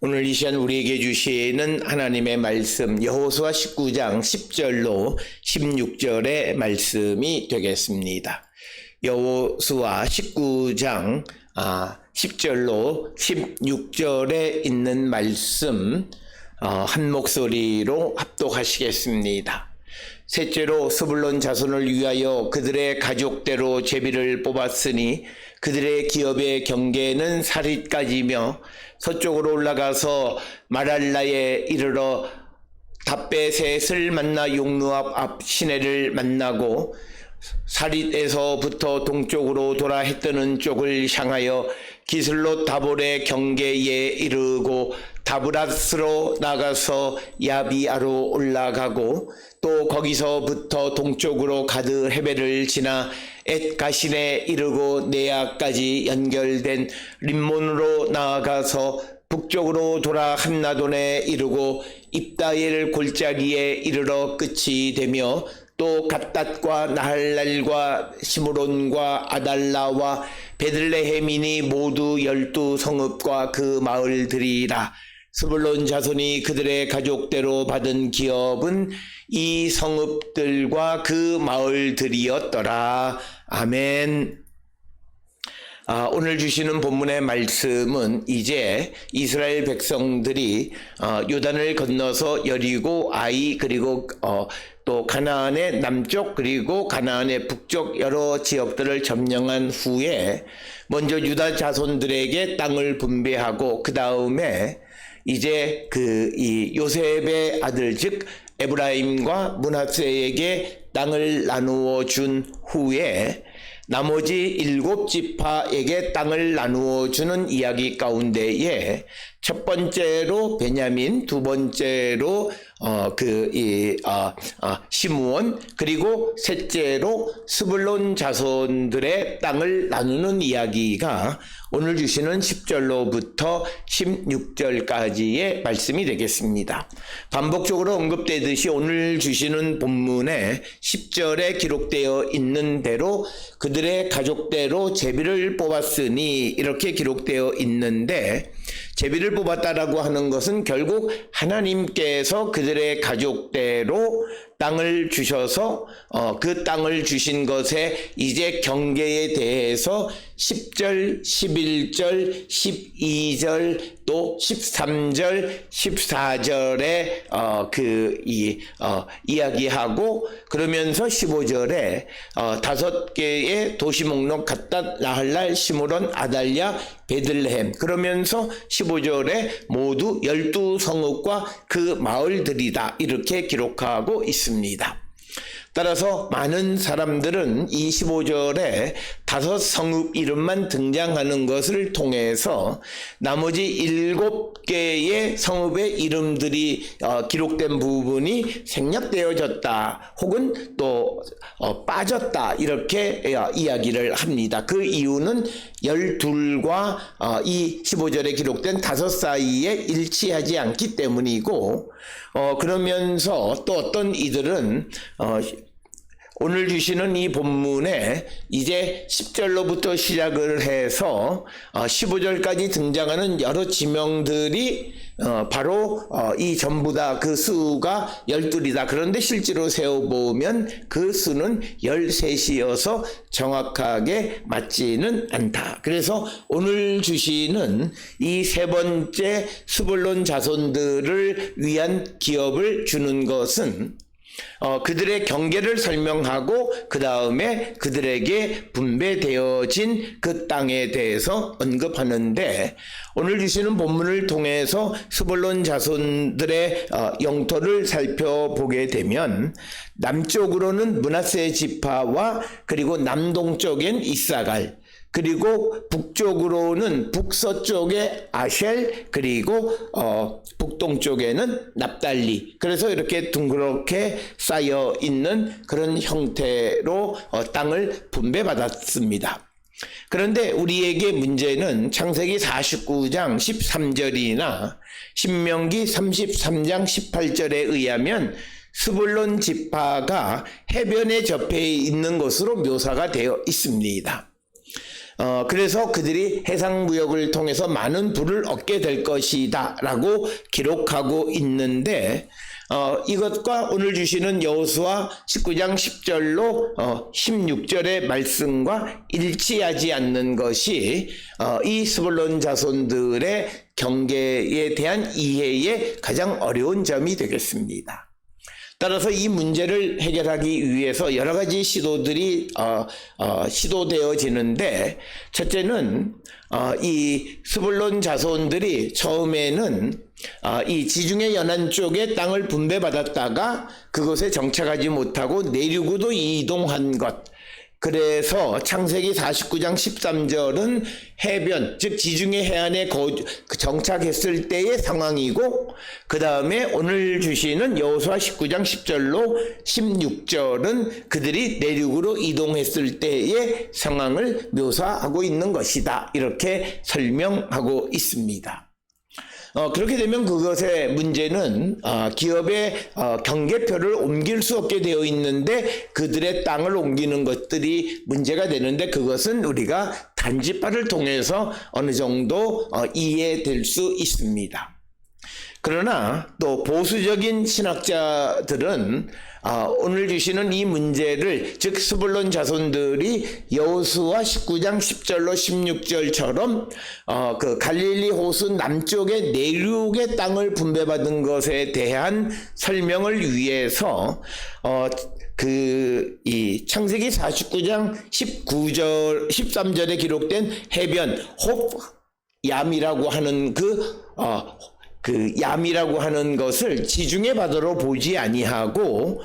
오늘 이 시간 우리에게 주시는 하나님의 말씀 여호수아 19장 10절로 16절의 말씀이 되겠습니다. 여호수아 19장 10절로 16절에 있는 말씀 한 목소리로 합독하시겠습니다. 셋째로 스불론 자손을 위하여 그들의 가족대로 제비를 뽑았으니 그들의 기업의 경계는 사릿까지며 서쪽으로 올라가서 마랄라에 이르러 답베셋을 만나 용누압 앞 시내를 만나고 사릿에서부터 동쪽으로 돌아 해 뜨는 쪽을 향하여 기슬롯 다볼의 경계에 이르고 다브라스로 나가서 야비아로 올라가고 또 거기서부터 동쪽으로 가드 헤벨을 지나 엣가신에 이르고 네아까지 연결된 림몬으로 나아가서 북쪽으로 돌아 한나돈에 이르고 입다엘 골짜기에 이르러 끝이 되며 또 갓닷과 나할랄과 시므론과 아달라와 베들레헴이니 모두 12성읍과 그 마을들이라. 스불론 자손이 그들의 가족대로 받은 기업은 이 성읍들과 그 마을들이었더라. 아멘. 오늘 주시는 본문의 말씀은 이제 이스라엘 백성들이 요단을 건너서 여리고 아이 그리고 또 가나안의 남쪽 그리고 가나안의 북쪽 여러 지역들을 점령한 후에 먼저 유다 자손들에게 땅을 분배하고 그 다음에 이제 이 요셉의 아들 즉 에브라임과 므낫세에게 땅을 나누어 준 후에 나머지 7지파에게 땅을 나누어 주는 이야기 가운데에 첫 번째로 베냐민, 두 번째로 시므온, 그리고 셋째로 스불론 자손들의 땅을 나누는 이야기가 오늘 주시는 10절로부터 16절까지의 말씀이 되겠습니다. 반복적으로 언급되듯이 오늘 주시는 본문에 10절에 기록되어 있는 대로 그들의 가족대로 제비를 뽑았으니 이렇게 기록되어 있는데, 제비를 뽑았다라고 하는 것은 결국 하나님께서 그들의 가족대로 땅을 주셔서 그 땅을 주신 것에 이제 경계에 대해서 10절, 11절, 12절, 또 13절, 14절에 이야기하고 그러면서 15절에 5개의 도시 목록 갓닷, 나할랄, 시므론, 아달랴, 베들레헴 그러면서 15절에 모두 12성읍과 그 마을들이다 이렇게 기록하고 있습니다. 따라서 많은 사람들은 이 15절에 5성읍 이름만 등장하는 것을 통해서 나머지 7개의 성읍의 이름들이 기록된 부분이 생략되어졌다 혹은 또 빠졌다 이렇게 이야기를 합니다. 그 이유는 12과 이 15절에 기록된 5 사이에 일치하지 않기 때문이고, 그러면서 또 어떤 이들은 오늘 주시는 이 본문에 이제 10절로부터 시작을 해서 15절까지 등장하는 여러 지명들이 바로 이 전부 다 그 수가 12이다. 그런데 실제로 세어보면 그 수는 13이어서 정확하게 맞지는 않다. 그래서 오늘 주시는 이 세 번째 스불론 자손들을 위한 기업을 주는 것은 그들의 경계를 설명하고 그 다음에 그들에게 분배되어진 그 땅에 대해서 언급하는데, 오늘 주시는 본문을 통해서 스불론 자손들의 영토를 살펴보게 되면 남쪽으로는 므낫세 지파와 그리고 남동쪽엔 이사갈, 그리고 북쪽으로는 북서쪽에 아쉘, 그리고 북동쪽에는 납달리. 그래서 이렇게 둥그렇게 쌓여 있는 그런 형태로 땅을 분배받았습니다. 그런데 우리에게 문제는 창세기 49장 13절이나 신명기 33장 18절에 의하면 스불론 지파가 해변에 접해 있는 것으로 묘사가 되어 있습니다. 그래서 그들이 해상무역을 통해서 많은 부를 얻게 될 것이다 라고 기록하고 있는데, 이것과 오늘 주시는 여호수아 19장 10절로 16절의 말씀과 일치하지 않는 것이 이 스불론 자손들의 경계에 대한 이해의 가장 어려운 점이 되겠습니다. 따라서 이 문제를 해결하기 위해서 여러 가지 시도들이 시도되어지는데, 첫째는 이 스불론 자손들이 처음에는 이 지중해 연안 쪽에 땅을 분배받았다가 그곳에 정착하지 못하고 내륙으로 이동한 것. 그래서 창세기 49장 13절은 해변, 즉 지중해 해안에 정착했을 때의 상황이고, 그 다음에 오늘 주시는 여호수아 19장 10절로 16절은 그들이 내륙으로 이동했을 때의 상황을 묘사하고 있는 것이다, 이렇게 설명하고 있습니다. 그렇게 되면 그것의 문제는 기업의 경계표를 옮길 수 없게 되어 있는데 그들의 땅을 옮기는 것들이 문제가 되는데, 그것은 우리가 단지파를 통해서 어느 정도 이해될 수 있습니다. 그러나 또 보수적인 신학자들은 오늘 주시는 이 문제를, 즉 스불론 자손들이 여호수아 19장 10절로 16절처럼 그 갈릴리 호수 남쪽의 내륙의 땅을 분배받은 것에 대한 설명을 위해서 이 창세기 49장 13절에 기록된 해변 홉얌이라고 하는 그 얌이라고 하는 것을 지중해 바다로 보지 아니하고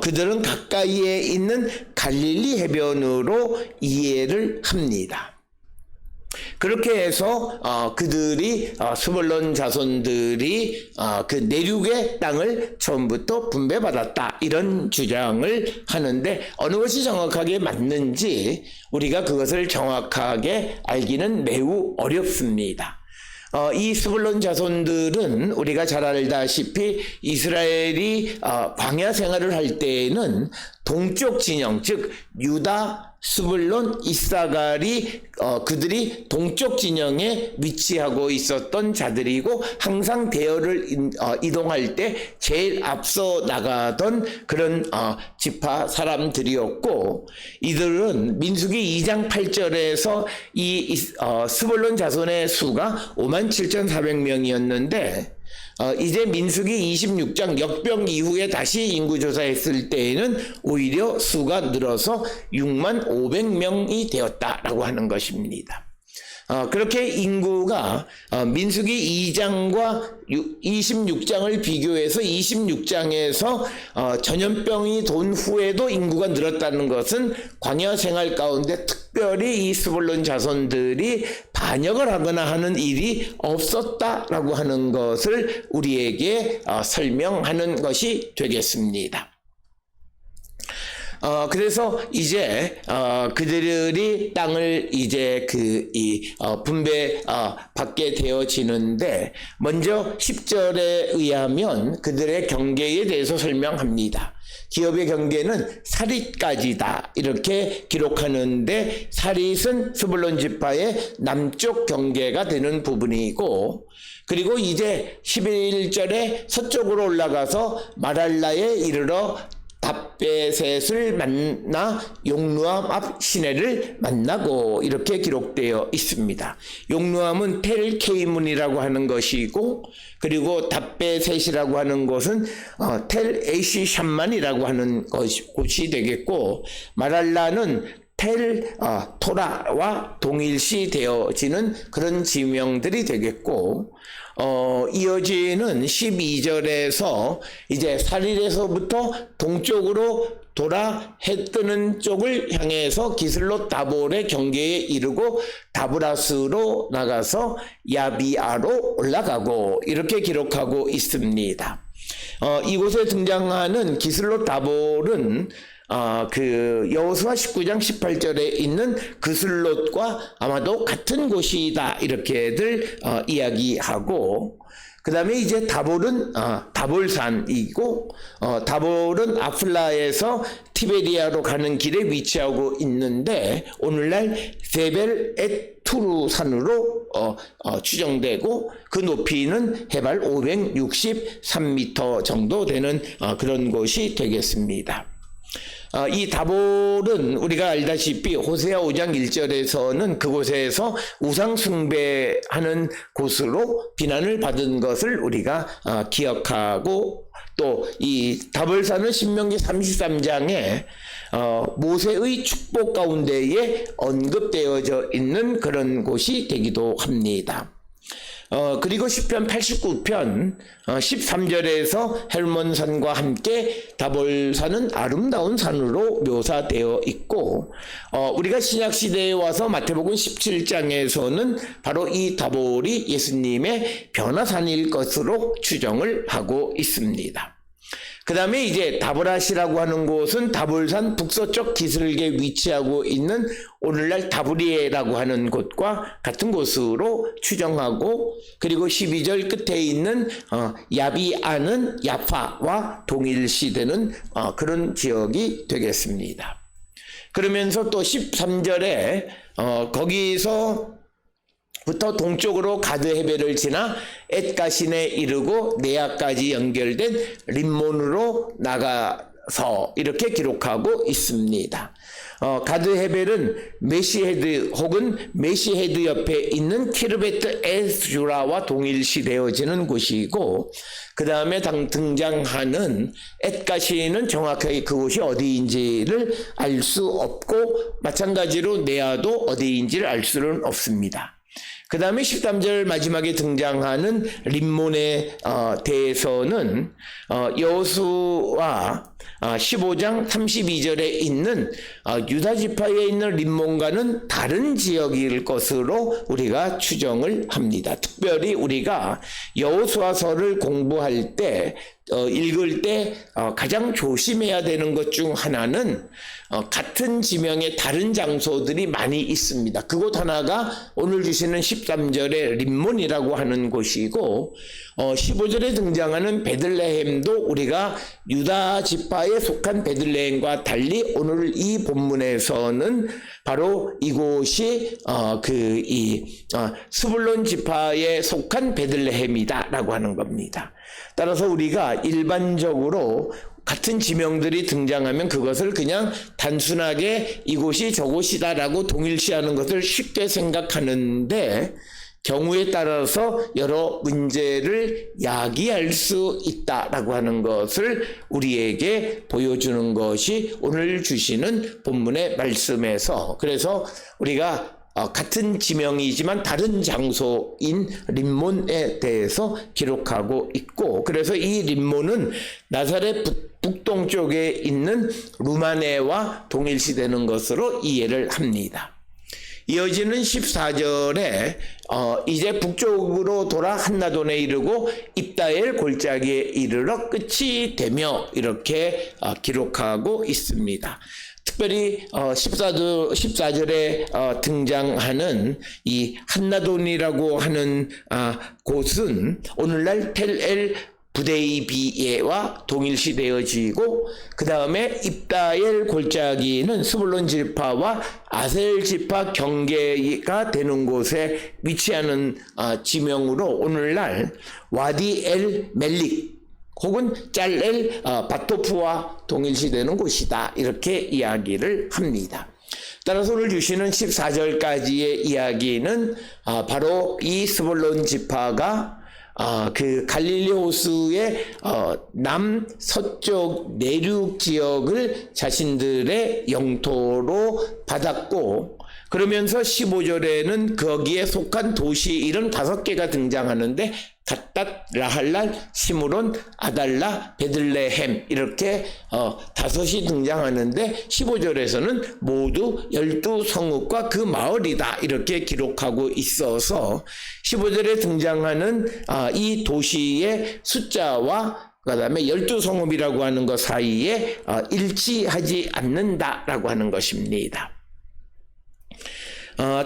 그들은 가까이에 있는 갈릴리 해변으로 이해를 합니다. 그렇게 해서 그들이 스불론 자손들이 그 내륙의 땅을 처음부터 분배받았다, 이런 주장을 하는데, 어느 것이 정확하게 맞는지 우리가 그것을 정확하게 알기는 매우 어렵습니다. 이 스불론 자손들은 우리가 잘 알다시피 이스라엘이 광야 생활을 할 때에는 동쪽 진영, 즉 유다, 스불론, 이사갈이 그들이 동쪽 진영에 위치하고 있었던 자들이고, 항상 대열을 이동할 때 제일 앞서 나가던 그런 지파 사람들이었고, 이들은 민수기 2장 8절에서 이 스불론 자손의 수가 57,400명이었는데 이제 민수기 26장 역병 이후에 다시 인구조사했을 때에는 오히려 수가 늘어서 65,000명이 되었다라고 하는 것입니다. 그렇게 인구가 민수기 2장과 26장을 비교해서 26장에서 전염병이 돈 후에도 인구가 늘었다는 것은 광야 생활 가운데 특별히 이 스불론 자손들이 반역을 하거나 하는 일이 없었다라고 하는 것을 우리에게 설명하는 것이 되겠습니다. 그래서 이제 그들이 땅을 이제 분배 받게 되어지는데, 먼저 10절에 의하면 그들의 경계에 대해서 설명합니다. 기업의 경계는 사릿까지다, 이렇게 기록하는데, 사릿은 스불론 지파의 남쪽 경계가 되는 부분이고, 그리고 이제 11절에 서쪽으로 올라가서 마랄라에 이르러 답베셋을 만나 용루암 앞 시내를 만나고, 이렇게 기록되어 있습니다. 용루암은 텔케이문이라고 하는 것이고, 그리고 답베셋이라고 하는 곳은 텔 에이시 샴만이라고 하는 곳이 되겠고, 마랄라는 텔 토라와 동일시 되어지는 그런 지명들이 되겠고, 이어지는 12절에서 이제 사릴에서부터 동쪽으로 돌아 해 뜨는 쪽을 향해서 기슬롯 다볼의 경계에 이르고 다브라스로 나가서 야비아로 올라가고, 이렇게 기록하고 있습니다. 이곳에 등장하는 기슬롯 다볼은 그 여호수아 19장 18절에 있는 그슬롯과 아마도 같은 곳이다, 이렇게들 이야기하고, 그 다음에 이제 다볼은 다볼산이고 다볼은 아플라에서 티베리아로 가는 길에 위치하고 있는데 오늘날 세벨 엣 투르 산으로 추정되고 그 높이는 해발 563m 정도 되는 그런 곳이 되겠습니다. 이 다볼은 우리가 알다시피 호세아 5장 1절에서는 그곳에서 우상 숭배하는 곳으로 비난을 받은 것을 우리가 기억하고 또 이 다볼산은 신명기 33장에 모세의 축복 가운데에 언급되어져 있는 그런 곳이 되기도 합니다. 그리고 시편 89편 13절에서 헬몬산과 함께 다볼산은 아름다운 산으로 묘사되어 있고 우리가 신약시대에 와서 마태복음 17장에서는 바로 이 다볼이 예수님의 변화산일 것으로 추정을 하고 있습니다. 그 다음에 이제 다보라시라고 하는 곳은 다볼산 북서쪽 기슭에 위치하고 있는 오늘날 다브리에라고 하는 곳과 같은 곳으로 추정하고 그리고 12절 끝에 있는 야비아는 야파와 동일시되는 그런 지역이 되겠습니다. 그러면서 또 13절에 거기서 부터 동쪽으로 가드 헤벨을 지나 엣가신에 이르고 네아까지 연결된 림몬으로 나가서 이렇게 기록하고 있습니다. 가드 헤벨은 메시헤드 혹은 메시헤드 옆에 있는 키르베트 에스주라와 동일시되어지는 곳이고 그 다음에 등장하는 엣가신은 정확하게 그곳이 어디인지를 알 수 없고 마찬가지로 네아도 어디인지를 알 수는 없습니다. 그 다음에 13절 마지막에 등장하는 림몬에 대해서는 여호수아 15장 32절에 있는 유다지파에 있는 림몬과는 다른 지역일 것으로 우리가 추정을 합니다. 특별히 우리가 여호수아서를 공부할 때 읽을 때 가장 조심해야 되는 것 중 하나는 같은 지명의 다른 장소들이 많이 있습니다. 그곳 하나가 오늘 주시는 13절의 림몬이라고 하는 곳이고 15절에 등장하는 베들레헴도 우리가 유다 지파에 속한 베들레헴과 달리 오늘 이 본문에서는 바로 이곳이 스불론 지파에 속한 베들레헴이다라고 하는 겁니다. 따라서 우리가 일반적으로 같은 지명들이 등장하면 그것을 그냥 단순하게 이곳이 저곳이다라고 동일시하는 것을 쉽게 생각하는데 경우에 따라서 여러 문제를 야기할 수 있다라고 하는 것을 우리에게 보여주는 것이 오늘 주시는 본문의 말씀에서 그래서 우리가 같은 지명이지만 다른 장소인 림몬에 대해서 기록하고 있고 그래서 이 림몬은 나사렛 북동쪽에 있는 루마네와 동일시되는 것으로 이해를 합니다. 이어지는 14절에 이제 북쪽으로 돌아 한나돈에 이르고 입다엘 골짜기에 이르러 끝이 되며 이렇게 기록하고 있습니다. 특별히 14절에 등장하는 이 한나돈이라고 하는 곳은 오늘날 텔엘 부데이비에와 동일시되어지고 그 다음에 입다엘 골짜기는 스불론 지파와 아셀 지파 경계가 되는 곳에 위치하는 지명으로 오늘날 와디 엘 멜릭 혹은 짤엘 바토프와 동일시되는 곳이다 이렇게 이야기를 합니다. 따라서 오늘 주시는 14절까지의 이야기는 바로 이 스불론 지파가 그 갈릴리 호수의 남서쪽 내륙 지역을 자신들의 영토로 받았고 그러면서 15절에는 거기에 속한 도시 이름 5개가 등장하는데 갓닷, 라할랄, 시므론, 아달라, 베들레헴 이렇게 5이 등장하는데 15절에서는 모두 12성읍과 그 마을이다 이렇게 기록하고 있어서 15절에 등장하는 이 도시의 숫자와 그 다음에 12성읍이라고 하는 것 사이에 일치하지 않는다라고 하는 것입니다.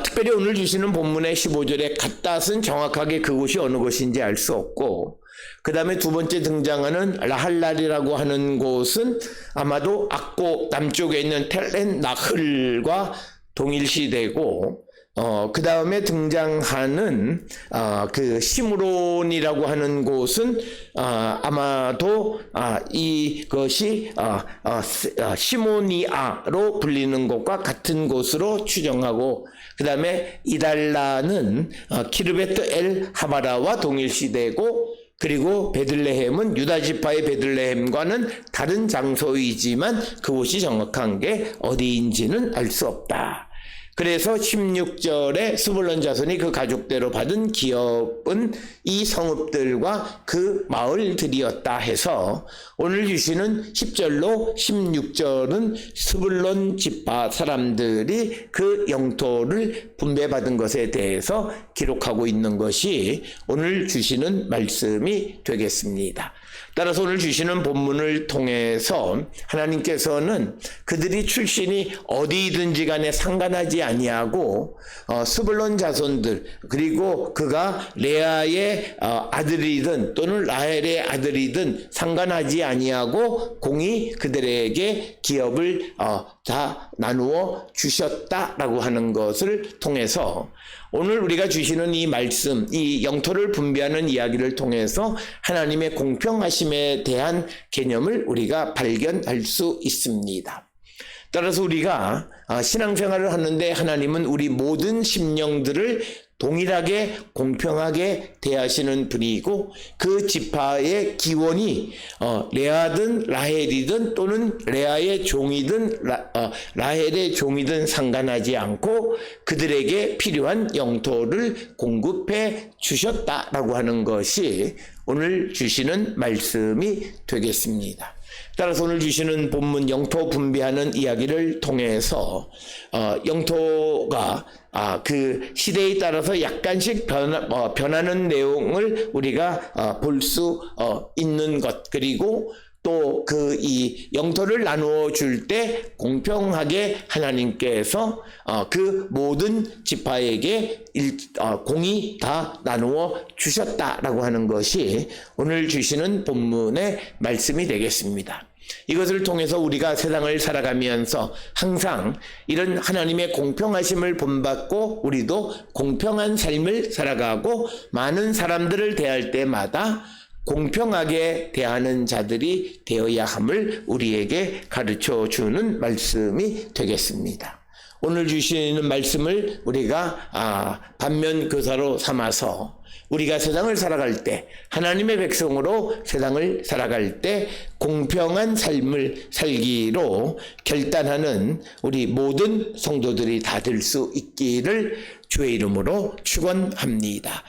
특별히 오늘 주시는 본문의 15절에 갓닷은 정확하게 그곳이 어느 곳인지 알 수 없고, 그 다음에 두 번째 등장하는 라할랄이라고 하는 곳은 아마도 악고 남쪽에 있는 텔렌 나흘과 동일시되고, 그 다음에 등장하는 그 시므론이라고 하는 곳은 아마도 이것이 시모니아로 불리는 곳과 같은 곳으로 추정하고, 그 다음에 이달라는 키르베트 엘 하마라와 동일시되고, 그리고 베들레헴은 유다 지파의 베들레헴과는 다른 장소이지만 그곳이 정확한 게 어디인지는 알 수 없다. 그래서 16절에 스불론 자손이 그 가족대로 받은 기업은 이 성읍들과 그 마을들이었다 해서 오늘 주시는 10절로 16절은 스불론 지파 사람들이 그 영토를 분배받은 것에 대해서 기록하고 있는 것이 오늘 주시는 말씀이 되겠습니다. 따라서 오늘 주시는 본문을 통해서 하나님께서는 그들이 출신이 어디든지 간에 상관하지 아니하고 스불론 자손들, 그리고 그가 레아의 아들이든 또는 라헬의 아들이든 상관하지 아니하고 공히 그들에게 기업을 다 나누어 주셨다라고 하는 것을 통해서 오늘 우리가 주시는 이 말씀, 이 영토를 분배하는 이야기를 통해서 하나님의 공평하심에 대한 개념을 우리가 발견할 수 있습니다. 따라서 우리가 신앙생활을 하는데 하나님은 우리 모든 심령들을 동일하게 공평하게 대하시는 분이고, 그 지파의 기원이 레아든 라헬이든 또는 레아의 종이든 라헬의 종이든 상관하지 않고 그들에게 필요한 영토를 공급해 주셨다라고 하는 것이 오늘 주시는 말씀이 되겠습니다. 따라서 오늘 주시는 본문 영토 분배하는 이야기를 통해서 영토가 그 시대에 따라서 약간씩 변하는 내용을 우리가 볼 수 있는 것, 그리고 또 그 이 영토를 나누어 줄 때 공평하게 하나님께서 그 모든 지파에게 공이 다 나누어 주셨다라고 하는 것이 오늘 주시는 본문의 말씀이 되겠습니다. 이것을 통해서 우리가 세상을 살아가면서 항상 이런 하나님의 공평하심을 본받고 우리도 공평한 삶을 살아가고 많은 사람들을 대할 때마다 공평하게 대하는 자들이 되어야 함을 우리에게 가르쳐 주는 말씀이 되겠습니다. 오늘 주시는 말씀을 우리가 반면교사로 삼아서 우리가 세상을 살아갈 때, 하나님의 백성으로 세상을 살아갈 때 공평한 삶을 살기로 결단하는 우리 모든 성도들이 다 될 수 있기를 주의 이름으로 축원합니다.